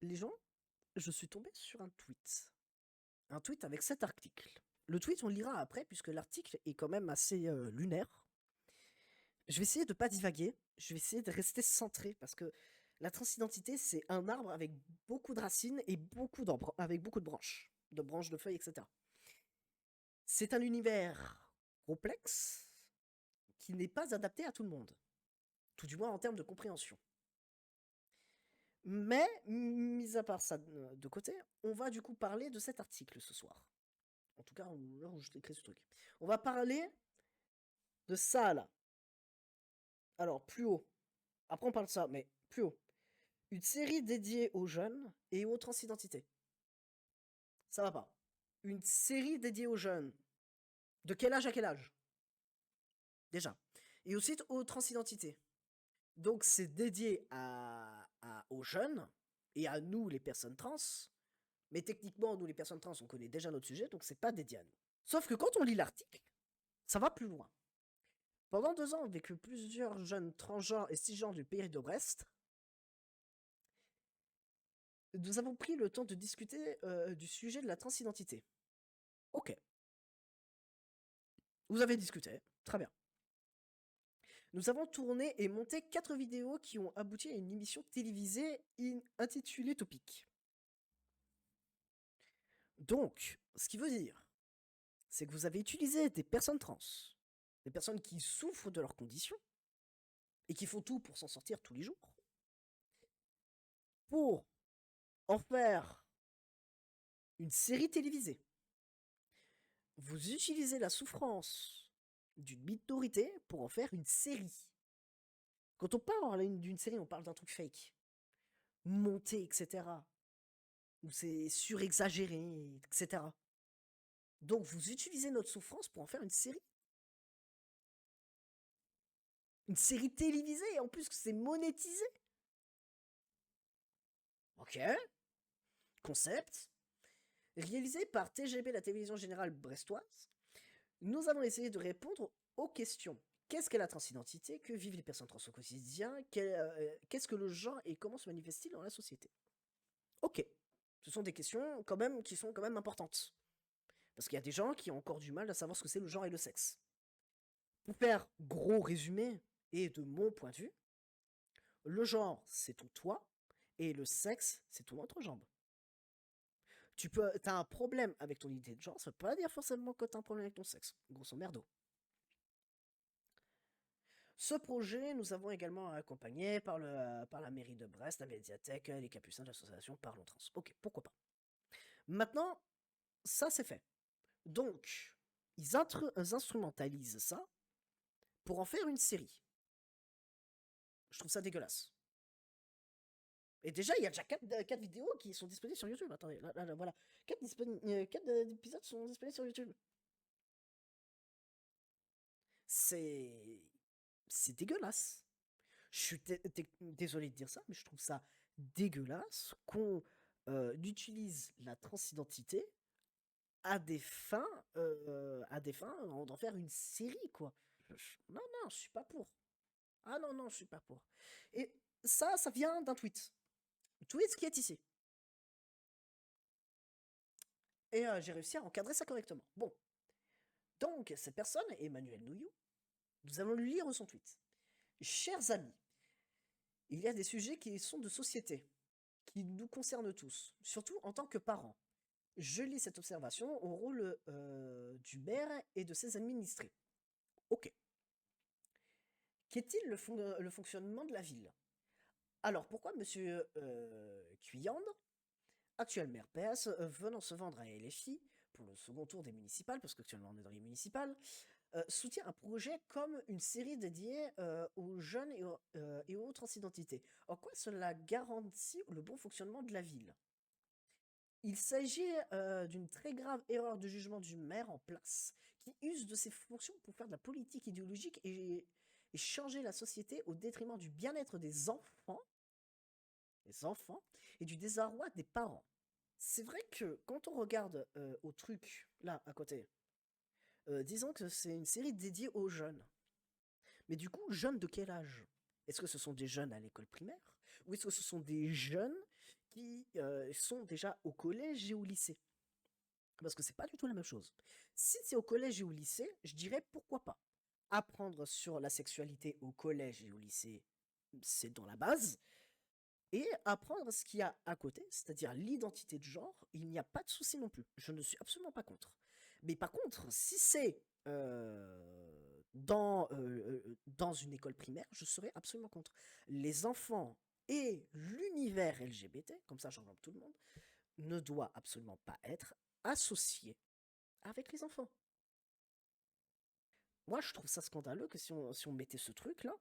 Les gens, je suis tombé sur un tweet. Un tweet avec cet article. Le tweet, on le lira après, puisque l'article est quand même assez lunaire. Je vais essayer de pas divaguer. Je vais essayer de rester centré, parce que la transidentité, c'est un arbre avec beaucoup de racines et avec beaucoup de branches, de feuilles, etc. C'est un univers complexe qui n'est pas adapté à tout le monde, tout du moins en termes de compréhension. Mais, mis à part ça de côté, on va du coup parler de cet article ce soir. En tout cas, l'heure où je t'écris ce truc. On va parler de ça, là. Alors, plus haut. Après, on parle de ça, mais plus haut. Une série dédiée aux jeunes et aux transidentités. Ça va pas. Une série dédiée aux jeunes. De quel âge à quel âge? Déjà. Et ensuite, aux transidentités. Donc, c'est dédié aux jeunes et à nous, les personnes trans. Mais techniquement, nous, les personnes trans, on connaît déjà notre sujet, donc c'est pas dédié à nous. Sauf que quand on lit l'article, ça va plus loin. Pendant 2 ans, avec plusieurs jeunes transgenres et cisgenres du pays de Brest, nous avons pris le temps de discuter du sujet de la transidentité. Ok. Vous avez discuté, très bien. Nous avons tourné et monté 4 vidéos qui ont abouti à une émission télévisée intitulée Topic. Donc, ce qui veut dire, c'est que vous avez utilisé des personnes trans, des personnes qui souffrent de leurs conditions, et qui font tout pour s'en sortir tous les jours, pour en faire une série télévisée. Vous utilisez la souffrance d'une minorité pour en faire une série. Quand on parle d'une série, on parle d'un truc fake, monté, etc. Où c'est surexagéré, etc. Donc vous utilisez notre souffrance pour en faire une série. Une série télévisée, et en plus que c'est monétisé. Ok. Concept. Réalisé par TGB, la télévision générale brestoise, nous allons essayer de répondre aux questions. Qu'est-ce qu'est la transidentité? Que vivent les personnes trans au quotidien? Qu'est-ce que le genre et comment se manifeste-t-il dans la société? Ok. Ce sont des questions quand même qui sont quand même importantes. Parce qu'il y a des gens qui ont encore du mal à savoir ce que c'est le genre et le sexe. Pour faire gros résumé, et de mon point de vue, le genre, c'est ton toi, et le sexe, c'est ton entrejambe. T'as un problème avec ton idée de genre, ça veut pas dire forcément que t'as un problème avec ton sexe. Grosso merdo. Ce projet, nous avons également accompagné par la mairie de Brest, la médiathèque, les Capucins de l'association Parlons Trans. Ok, pourquoi pas. Maintenant, ça c'est fait. Donc, ils instrumentalisent ça pour en faire une série. Je trouve ça dégueulasse. Et déjà, il y a déjà 4 vidéos qui sont disponibles sur YouTube. Attendez, là, voilà. 4 épisodes sont disponibles sur YouTube. C'est. C'est dégueulasse. Je suis désolé de dire ça, mais je trouve ça dégueulasse qu'on utilise la transidentité à des fins d'en faire une série, quoi. Non, non, je suis pas pour. Ah non, non, je suis pas pour. Et ça vient d'un tweet. Tweet qui est ici. Et j'ai réussi à encadrer ça correctement. Bon. Donc, cette personne, Emmanuel Nouillou, nous allons lui lire son tweet. Chers amis, il y a des sujets qui sont de société, qui nous concernent tous, surtout en tant que parents. Je lis cette observation au rôle du maire et de ses administrés. Ok. Qu'est-il le fonctionnement de la ville? Alors pourquoi Monsieur Cuyandre, actuel maire PS, venant se vendre à LFI pour le second tour des municipales, parce qu'actuellement on est dans les municipales, soutient un projet comme une série dédiée aux jeunes et aux transidentités? En quoi cela garantit le bon fonctionnement de la ville? Il s'agit d'une très grave erreur de jugement du maire en place, qui use de ses fonctions pour faire de la politique idéologique et changer la société au détriment du bien-être des enfants, et du désarroi des parents. C'est vrai que quand on regarde au truc, là, à côté, disons que c'est une série dédiée aux jeunes. Mais du coup, jeunes de quel âge? Est-ce que ce sont des jeunes à l'école primaire? Ou est-ce que ce sont des jeunes qui sont déjà au collège et au lycée. Parce que c'est pas du tout la même chose. Si c'est au collège et au lycée, je dirais pourquoi pas. Apprendre sur la sexualité au collège et au lycée, c'est dans la base. Et apprendre ce qu'il y a à côté, c'est-à-dire l'identité de genre, il n'y a pas de souci non plus. Je ne suis absolument pas contre. Mais par contre, si c'est dans une école primaire, je serais absolument contre. Les enfants et l'univers LGBT, comme ça j'englobe tout le monde, ne doit absolument pas être associé avec les enfants. Moi, je trouve ça scandaleux que si on mettait ce truc-là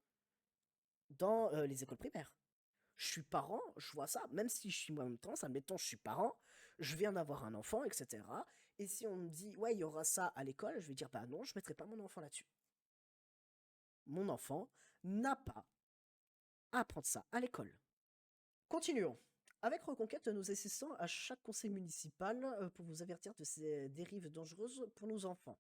dans les écoles primaires. Je suis parent, je vois ça, même si je suis moi-même trans, admettons, je suis parent, je viens d'avoir un enfant, etc. Et si on me dit, ouais, il y aura ça à l'école, je vais dire, bah non, je mettrai pas mon enfant là-dessus. Mon enfant n'a pas à apprendre ça à l'école. Continuons. Avec Reconquête, nous assistons à chaque conseil municipal pour vous avertir de ces dérives dangereuses pour nos enfants.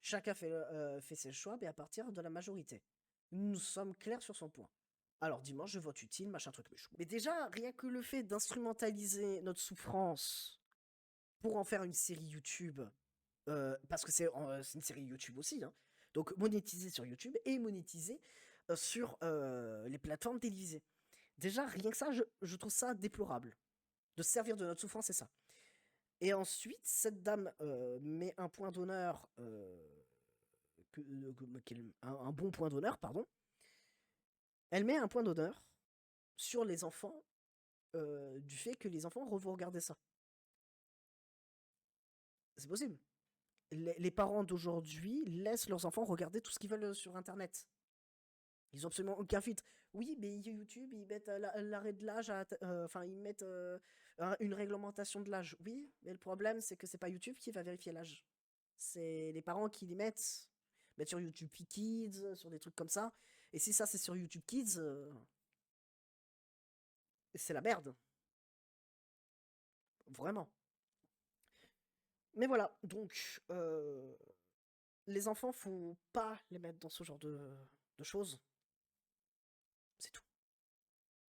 Chacun fait ses choix, mais à partir de la majorité. Nous sommes clairs sur son point. Alors dimanche, je vote utile, machin truc méchant. Mais déjà, rien que le fait d'instrumentaliser notre souffrance pour en faire une série YouTube, parce que c'est une série YouTube aussi, hein, donc monétiser sur YouTube et monétiser sur les plateformes télévisées. Déjà, rien que ça, je trouve ça déplorable. De se servir de notre souffrance, c'est ça. Et ensuite, cette dame met un point d'honneur, un bon point d'honneur, pardon. Elle met un point d'honneur sur les enfants, du fait que les enfants vont regarder ça. C'est possible. Les parents d'aujourd'hui laissent leurs enfants regarder tout ce qu'ils veulent sur Internet. Ils ont absolument aucun filtre. Oui, mais YouTube, ils mettent l'arrêt de l'âge, enfin, ils mettent une réglementation de l'âge. Oui, mais le problème, c'est que c'est pas YouTube qui va vérifier l'âge. C'est les parents qui les mettent sur YouTube Kids, sur des trucs comme ça. Et si ça, c'est sur YouTube Kids, c'est la merde. Vraiment. Mais voilà, donc, les enfants, faut pas les mettre dans ce genre de choses.